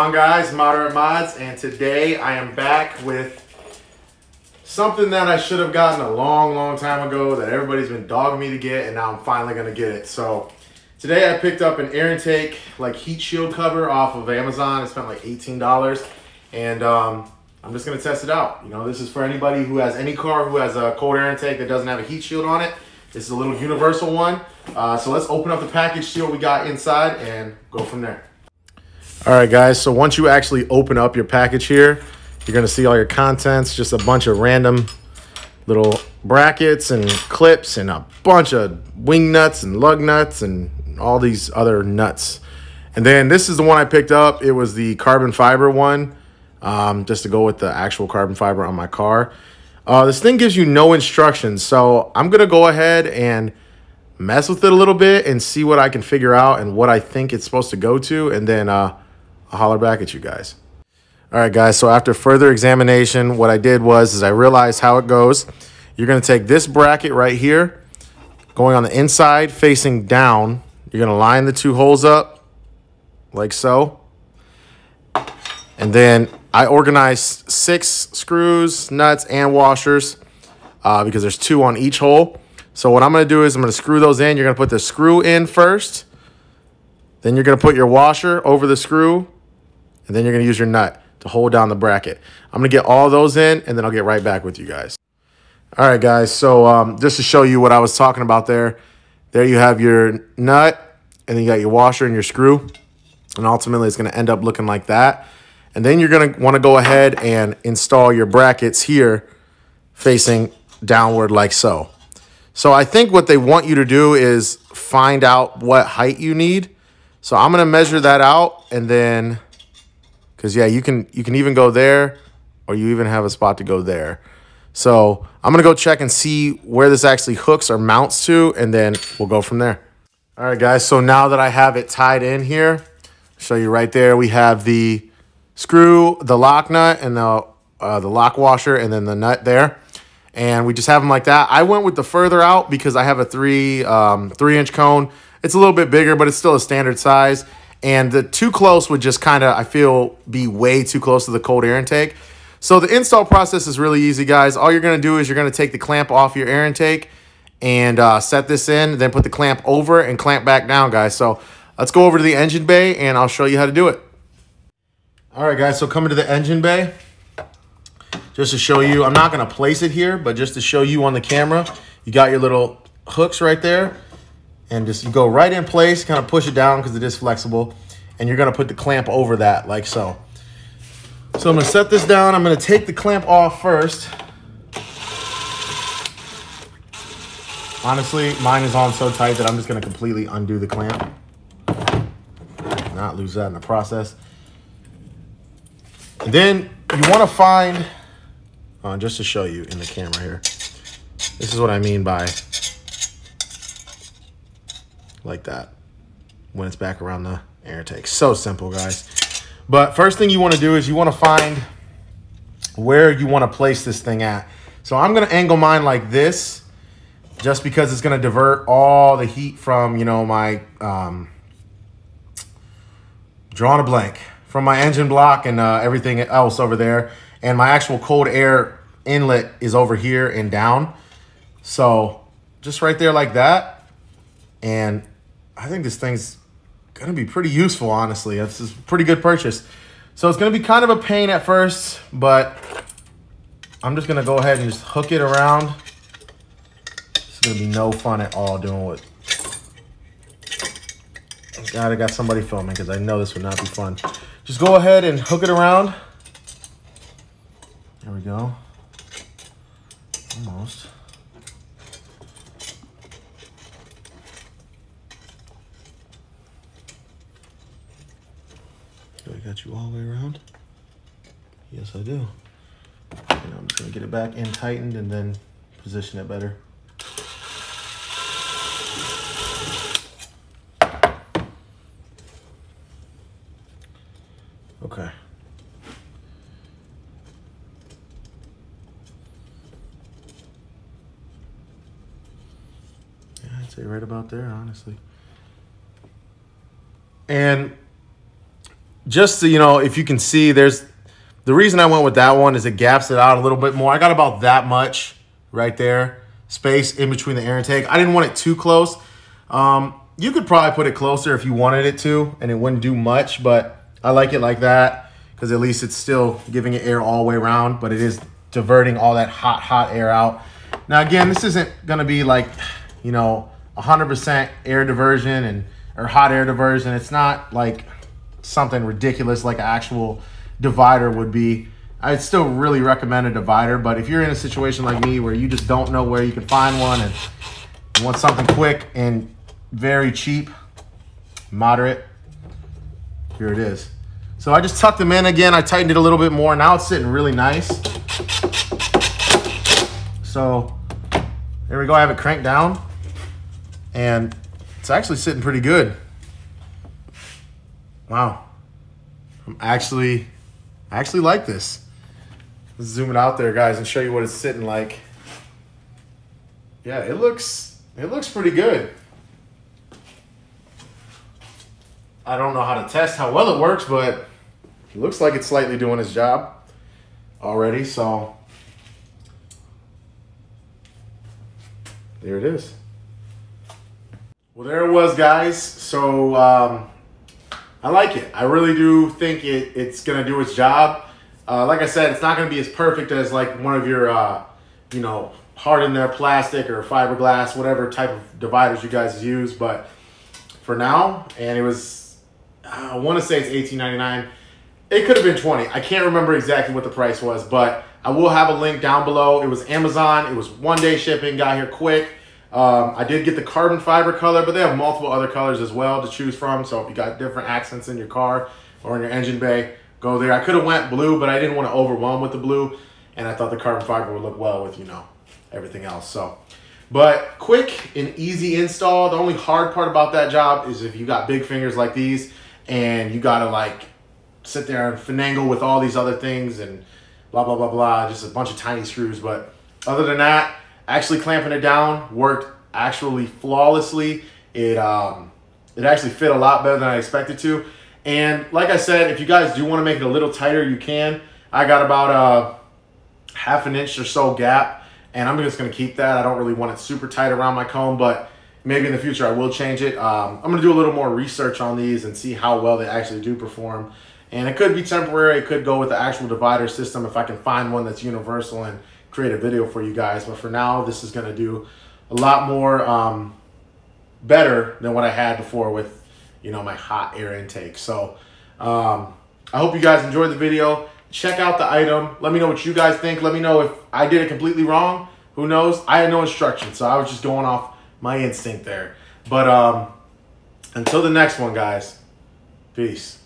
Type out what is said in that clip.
on, guys? Moderate Mods, and today I am back with something that I should have gotten a long time ago that everybody's been dogging me to get, and now I'm finally going to get it. So today I picked up an air intake like heat shield cover off of Amazon. I spent like $18, and I'm just going to test it out. You know, this is for anybody who has any car who has a cold air intake that doesn't have a heat shield on it. This is a little universal one. So let's open up the package, see what we got inside, and go from there. All right, guys, so once you actually open up your package here, you're going to see all your contents, just a bunch of random little brackets and clips and a bunch of wing nuts and lug nuts and all these other nuts. And then this is the one I picked up. It was the carbon fiber one, just to go with the actual carbon fiber on my car. This thing gives you no instructions, so I'm going to go ahead and mess with it a little bit and see what I can figure out and what I think it's supposed to go to, and then I'll holler back at you guys. All right, guys, so after further examination, what I did was I realized how it goes. You're going to take this bracket right here, going on the inside, facing down. You're going to line the two holes up like so. And then I organized 6 screws, nuts, and washers because there's 2 on each hole. So what I'm going to do is I'm going to screw those in. You're going to put the screw in first. Then you're going to put your washer over the screw. And then you're going to use your nut to hold down the bracket. I'm going to get all those in, and then I'll get right back with you guys. All right, guys. So just to show you what I was talking about there you have your nut, and then you got your washer and your screw. And ultimately, it's going to end up looking like that. And then you're going to want to go ahead and install your brackets here facing downward like so. So I think what they want you to do is find out what height you need. So I'm going to measure that out, and then, because yeah, you can even go there, or you even have a spot to go there. So I'm going to go check and see where this actually hooks or mounts to, and then we'll go from there. All right, guys, so now that I have it tied in here, I'll show you right there, we have the screw, the lock nut, and the lock washer, and then the nut there. And we just have them like that. I went with the further out because I have a 3-inch cone. It's a little bit bigger, but it's still a standard size. And the too close would just kind of, I feel, be way too close to the cold air intake. So the install process is really easy, guys. All you're going to do is you're going to take the clamp off your air intake and set this in, then put the clamp over and clamp back down, guys. So let's go over to the engine bay, and I'll show you how to do it. All right, guys, so coming to the engine bay, just to show you, I'm not going to place it here, but just to show you on the camera, you got your little hooks right there, and just you go right in place, kind of push it down because it is flexible, and you're going to put the clamp over that like so. So I'm going to set this down. I'm going to take the clamp off first. Honestly, mine is on so tight that I'm just going to completely undo the clamp. Not lose that in the process. And then you want to find, just to show you in the camera here, this is what I mean by like that when it's back around the air intake. So simple, guys. But first thing you want to do is you want to find where you want to place this thing at. So I'm going to angle mine like this just because it's going to divert all the heat from, you know, my, drawing a blank, from my engine block and everything else over there. And my actual cold air inlet is over here and down. So just right there like that. And I think this thing's going to be pretty useful, honestly. It's a pretty good purchase. So it's going to be kind of a pain at first, but I'm just going to go ahead and just hook it around. It's going to be no fun at all doing it. God, I got somebody filming because I know this would not be fun. Just go ahead and hook it around. There we go. Almost. Do I got you all the way around? Yes, I do. And I'm just going to get it back in tightened and then position it better. Okay. Yeah, I'd say right about there, honestly. And just so you know, if you can see, there's the reason I went with that one is it gaps it out a little bit more. I got about that much right there, space in between the air intake. I didn't want it too close. You could probably put it closer if you wanted it to, and it wouldn't do much, but I like it like that because at least it's still giving it air all the way around, but it is diverting all that hot air out. Now, again, this isn't going to be like, you know, 100% air diversion or hot air diversion. It's not like something ridiculous like an actual divider would be. I'd still really recommend a divider, but if you're in a situation like me where you just don't know where you can find one and you want something quick and very cheap, moderate, here it is. So I just tucked them in again. I tightened it a little bit more. Now it's sitting really nice. So there we go. I have it cranked down and it's actually sitting pretty good. Wow. I actually like this. Let's zoom it out there, guys, and show you what it's sitting like. Yeah, it looks pretty good. I don't know how to test how well it works, but it looks like it's slightly doing its job already, so there it is. Well, there it was, guys. So I like it. I really do think it's gonna do its job. Like I said, it's not gonna be as perfect as like one of your, you know, hardened there plastic or fiberglass, whatever type of dividers you guys use. But for now, and it was, I want to say it's $18.99. It could have been $20. I can't remember exactly what the price was, but I will have a link down below. It was Amazon. It was 1-day shipping. Got here quick. I did get the carbon fiber color, but they have multiple other colors as well to choose from. So if you got different accents in your car or in your engine bay, go there. I could have went blue, but I didn't want to overwhelm with the blue, and I thought the carbon fiber would look well with, you know, everything else. So, but quick and easy install. The only hard part about that job is if you got big fingers like these and you gotta like sit there and finagle with all these other things and blah, blah, blah, blah, just a bunch of tiny screws. But other than that, actually clamping it down worked actually flawlessly. It actually fit a lot better than I expected to. And like I said, if you guys do want to make it a little tighter, you can. I got about a ½ an inch or so gap, and I'm just going to keep that. I don't really want it super tight around my comb, but maybe in the future I will change it. I'm going to do a little more research on these and see how well they actually do perform. And it could be temporary. It could go with the actual divider system if I can find one that's universal and create a video for you guys. But for now, this is going to do a lot more better than what I had before with, you know, my hot air intake. So I hope you guys enjoyed the video. Check out the item. Let me know what you guys think. Let me know if I did it completely wrong. Who knows? I had no instructions, so I was just going off my instinct there. But until the next one, guys, peace.